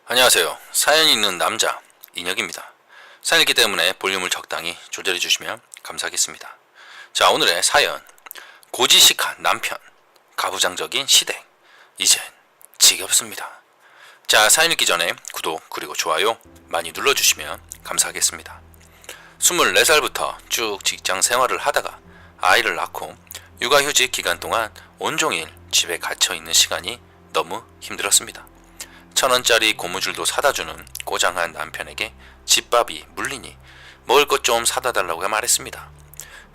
안녕하세요. 사연이 있는 남자 인혁입니다. 사연이기 때문에 볼륨을 적당히 조절해 주시면 감사하겠습니다. 자, 오늘의 사연. 고지식한 남편, 가부장적인 시댁, 이젠 지겹습니다. 자, 사연 읽기 전에 구독 그리고 좋아요 많이 눌러주시면 감사하겠습니다. 24살부터 쭉 직장 생활을 하다가 아이를 낳고 육아휴직 기간 동안 온종일 집에 갇혀있는 시간이 너무 힘들었습니다. 1,000원짜리 고무줄도 사다주는 꼬장한 남편에게 집밥이 물리니 먹을 것 좀 사다 달라고 말했습니다.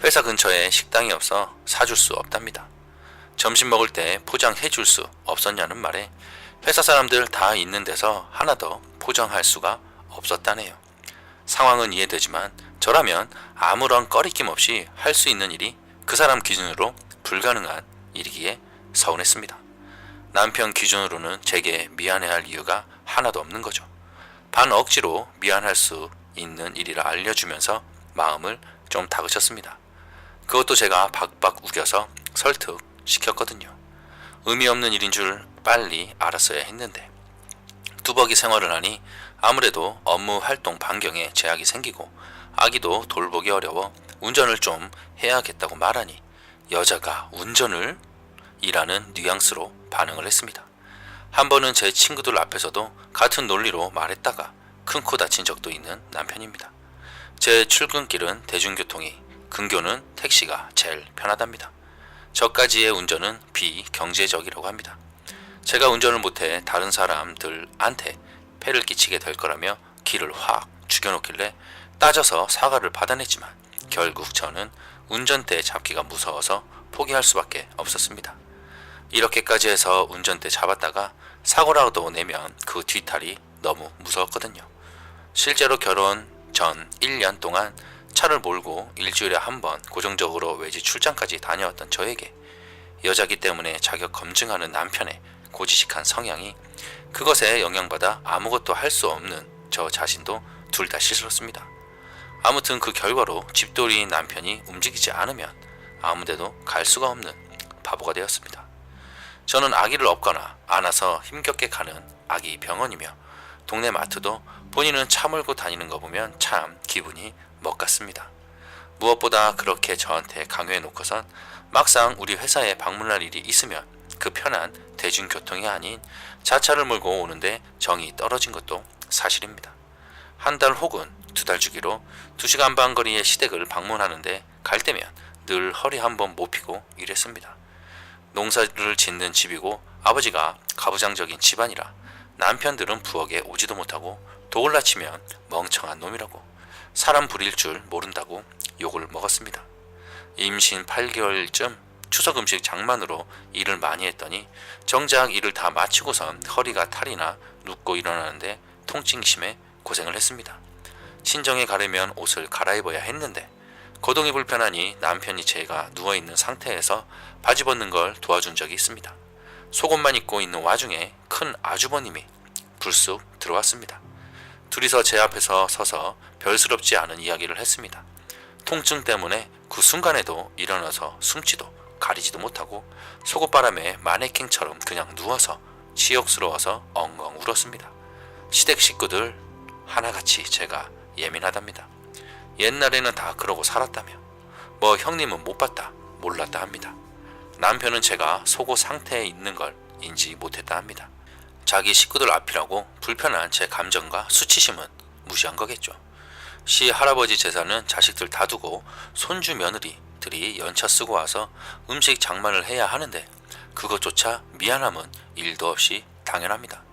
회사 근처에 식당이 없어 사줄 수 없답니다. 점심 먹을 때 포장해 줄 수 없었냐는 말에 회사 사람들 다 있는 데서 하나 더 포장할 수가 없었다네요. 상황은 이해되지만 저라면 아무런 꺼리낌 없이 할 수 있는 일이 그 사람 기준으로 불가능한 일이기에 서운했습니다. 남편 기준으로는 제게 미안해할 이유가 하나도 없는 거죠. 반 억지로 미안할 수 있는 일이라 알려주면서 마음을 좀 다그쳤습니다. 그것도 제가 박박 우겨서 설득시켰거든요. 의미 없는 일인 줄 빨리 알았어야 했는데 뚜벅이 생활을 하니 아무래도 업무 활동 반경에 제약이 생기고 아기도 돌보기 어려워 운전을 좀 해야겠다고 말하니 여자가 운전을? 이라는 뉘앙스로 반응을 했습니다. 한 번은 제 친구들 앞에서도 같은 논리로 말했다가 큰 코 다친 적도 있는 남편입니다. 제 출근길은 대중교통이, 근교는 택시가 제일 편하답니다. 저까지의 운전은 비경제적이라고 합니다. 제가 운전을 못해 다른 사람들한테 폐를 끼치게 될 거라며 길을 확 죽여놓길래 따져서 사과를 받아냈지만 결국 저는 운전대 잡기가 무서워서 포기할 수밖에 없었습니다. 이렇게까지 해서 운전대 잡았다가 사고라도 내면 그 뒤탈이 너무 무서웠거든요. 실제로 결혼 전 1년 동안 차를 몰고 일주일에 한 번 고정적으로 외지 출장까지 다녀왔던 저에게 여자기 때문에 자격 검증하는 남편의 고지식한 성향이 그것에 영향받아 아무것도 할 수 없는 저 자신도 둘 다 싫었습니다. 아무튼 그 결과로 집돌이인 남편이 움직이지 않으면 아무데도 갈 수가 없는 바보가 되었습니다. 저는 아기를 업거나 안아서 힘겹게 가는 아기 병원이며 동네 마트도 본인은 차 몰고 다니는 거 보면 참 기분이 먹같습니다. 무엇보다 그렇게 저한테 강요해 놓고선 막상 우리 회사에 방문할 일이 있으면 그 편한 대중교통이 아닌 자차를 몰고 오는데 정이 떨어진 것도 사실입니다. 한 달 혹은 2달 주기로 2시간 반 거리의 시댁을 방문하는데 갈 때면 늘 허리 한번 못 피고 일했습니다. 농사를 짓는 집이고 아버지가 가부장적인 집안이라 남편들은 부엌에 오지도 못하고 독을 낮추면 멍청한 놈이라고 사람 부릴 줄 모른다고 욕을 먹었습니다. 임신 8개월쯤 추석 음식 장만으로 일을 많이 했더니 정작 일을 다 마치고선 허리가 탈이나 눕고 일어나는데 통증이 심해 고생을 했습니다. 친정에 가려면 옷을 갈아입어야 했는데 거동이 불편하니 남편이 제가 누워있는 상태에서 바지 벗는 걸 도와준 적이 있습니다. 속옷만 입고 있는 와중에 큰 아주버님이 불쑥 들어왔습니다. 둘이서 제 앞에서 서서 별스럽지 않은 이야기를 했습니다. 통증 때문에 그 순간에도 일어나서 숨지도 가리지도 못하고 속옷바람에 마네킹처럼 그냥 누워서 치욕스러워서 엉엉 울었습니다. 시댁 식구들 하나같이 제가 예민하답니다. 옛날에는 다 그러고 살았다며 뭐 형님은 못 봤다 몰랐다 합니다. 남편은 제가 속옷 상태에 있는 걸 인지 못했다 합니다. 자기 식구들 앞이라고 불편한 제 감정과 수치심은 무시한 거겠죠. 시 할아버지 제사는 자식들 다 두고 손주 며느리들이 연차 쓰고 와서 음식 장만을 해야 하는데 그것조차 미안함은 1도 없이 당연합니다.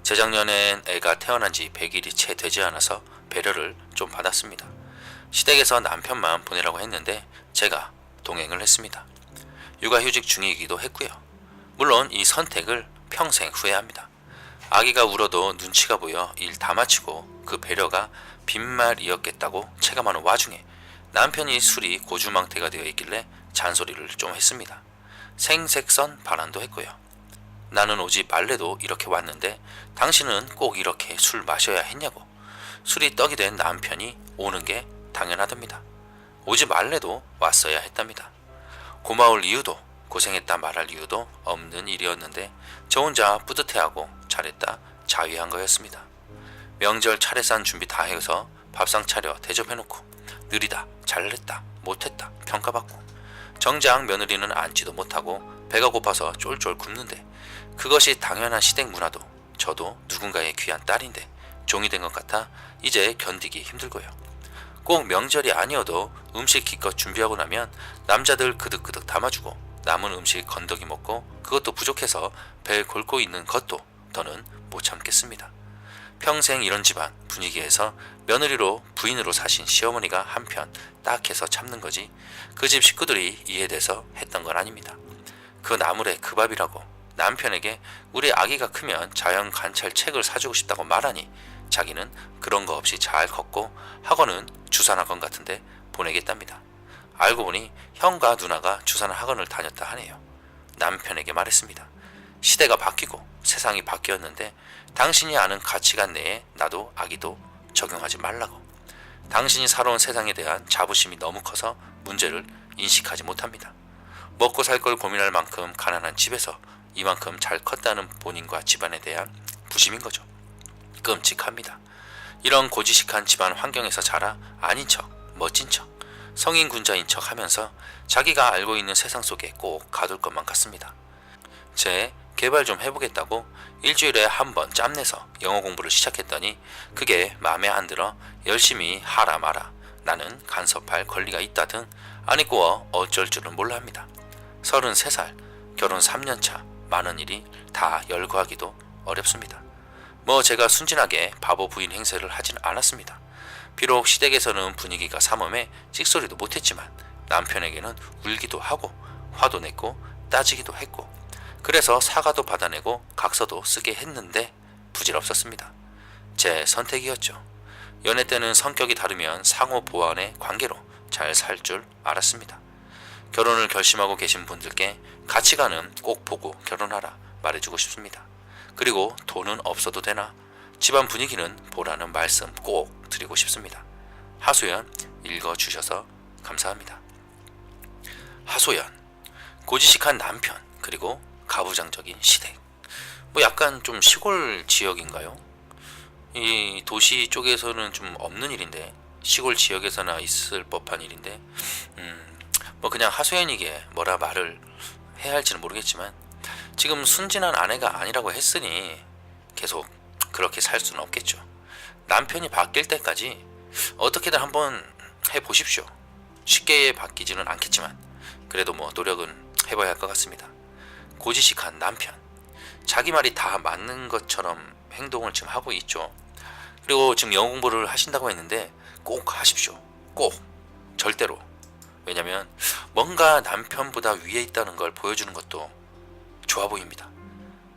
재작년엔 애가 태어난 지 100일이 채 되지 않아서 배려를 좀 받았습니다. 시댁에서 남편만 보내라고 했는데 제가 동행을 했습니다. 육아휴직 중이기도 했고요. 물론 이 선택을 평생 후회합니다. 아기가 울어도 눈치가 보여 일 다 마치고 그 배려가 빈말이었겠다고 체감하는 와중에 남편이 술이 고주망태가 되어 있길래 잔소리를 좀 했습니다. 생색선 발언도 했고요. 나는 오지 말래도 이렇게 왔는데 당신은 꼭 이렇게 술 마셔야 했냐고 술이 떡이 된 남편이 오는 게 당연하답니다. 오지 말래도 왔어야 했답니다. 고마울 이유도 고생했다 말할 이유도 없는 일이었는데 저 혼자 뿌듯해하고 잘했다 자위한 거였습니다. 명절 차례상 준비 다 해서 밥상 차려 대접해놓고 느리다, 잘했다, 못했다 평가받고 정작 며느리는 앉지도 못하고 배가 고파서 쫄쫄 굶는데 그것이 당연한 시댁 문화도 저도 누군가의 귀한 딸인데 종이 된 것 같아 이제 견디기 힘들고요. 꼭 명절이 아니어도 음식 기껏 준비하고 나면 남자들 그득그득 담아주고 남은 음식 건더기 먹고 그것도 부족해서 배 골고 있는 것도 더는 못 참겠습니다. 평생 이런 집안 분위기에서 며느리로 부인으로 사신 시어머니가 한편 딱해서 참는 거지 그 집 식구들이 이해돼서 했던 건 아닙니다. 그 나물에 그 밥이라고 남편에게 우리 아기가 크면 자연 관찰 책을 사주고 싶다고 말하니 자기는 그런 거 없이 잘 컸고 학원은 주산학원 같은데 보내겠답니다. 알고 보니 형과 누나가 주산학원을 다녔다 하네요. 남편에게 말했습니다. 시대가 바뀌고 세상이 바뀌었는데 당신이 아는 가치관 내에 나도 아기도 적용하지 말라고. 당신이 살아온 세상에 대한 자부심이 너무 커서 문제를 인식하지 못합니다. 먹고 살 걸 고민할 만큼 가난한 집에서 이만큼 잘 컸다는 본인과 집안에 대한 부심인 거죠. 끔찍합니다. 이런 고지식한 집안 환경에서 자라 아닌 척, 멋진 척, 성인 군자인 척 하면서 자기가 알고 있는 세상 속에 꼭 가둘 것만 같습니다. 제 개발 좀 해보겠다고 일주일에 한 번 짬내서 영어 공부를 시작했더니 그게 마음에 안 들어 열심히 하라 마라 나는 간섭할 권리가 있다 등 아니 꼬어 어쩔 줄은 몰라 합니다. 33살, 결혼 3년차 많은 일이 다 열거하기도 어렵습니다. 뭐 제가 순진하게 바보 부인 행세를 하진 않았습니다. 비록 시댁에서는 분위기가 삼엄해 찍소리도 못했지만 남편에게는 울기도 하고 화도 냈고 따지기도 했고 그래서 사과도 받아내고 각서도 쓰게 했는데 부질없었습니다. 제 선택이었죠. 연애 때는 성격이 다르면 상호 보완의 관계로 잘 살 줄 알았습니다. 결혼을 결심하고 계신 분들께 가치관은 꼭 보고 결혼하라 말해주고 싶습니다. 그리고 돈은 없어도 되나 집안 분위기는 보라는 말씀 꼭 드리고 싶습니다. 하소연 읽어주셔서 감사합니다. 하소연, 고지식한 남편 그리고 가부장적인 시댁. 뭐 약간 좀 시골 지역인가요? 이 도시 쪽에서는 좀 없는 일인데 시골 지역에서나 있을 법한 일인데 뭐 그냥 하소연이기에 뭐라 말을 해야 할지는 모르겠지만 지금 순진한 아내가 아니라고 했으니 계속 그렇게 살 수는 없겠죠. 남편이 바뀔 때까지 어떻게든 한번 해보십시오. 쉽게 바뀌지는 않겠지만 그래도 뭐 노력은 해봐야 할 것 같습니다. 고지식한 남편, 자기 말이 다 맞는 것처럼 행동을 지금 하고 있죠. 그리고 지금 영어 공부를 하신다고 했는데 꼭 하십시오. 꼭 절대로. 왜냐면 뭔가 남편보다 위에 있다는 걸 보여주는 것도 좋아 보입니다.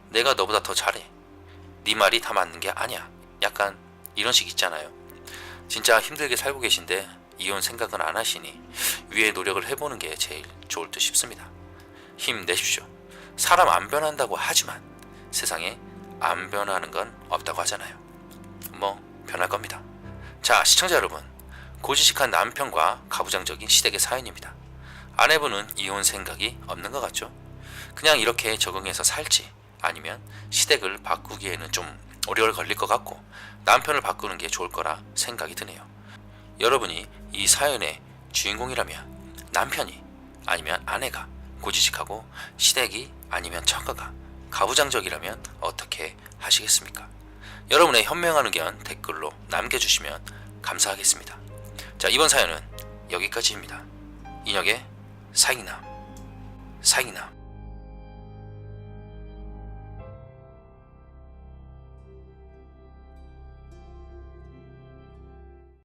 내가 너보다 더 잘해. 네 말이 다 맞는 게 아니야. 약간 이런 식 있잖아요. 진짜 힘들게 살고 계신데 이혼 생각은 안 하시니 위에 노력을 해보는 게 제일 좋을 듯 싶습니다. 힘내십시오. 사람 안 변한다고 하지만 세상에 안 변하는 건 없다고 하잖아요. 뭐 변할 겁니다. 자, 시청자 여러분, 고지식한 남편과 가부장적인 시댁의 사연입니다. 아내분은 이혼 생각이 없는 것 같죠? 그냥 이렇게 적응해서 살지 아니면 시댁을 바꾸기에는 좀 오래 걸릴 것 같고 남편을 바꾸는 게 좋을 거라 생각이 드네요. 여러분이 이 사연의 주인공이라면 남편이 아니면 아내가 고지식하고 시댁이 아니면 처가가 가부장적이라면 어떻게 하시겠습니까? 여러분의 현명한 의견 댓글로 남겨주시면 감사하겠습니다. 자, 이번 사연은 여기까지입니다. 인혁의 사익남.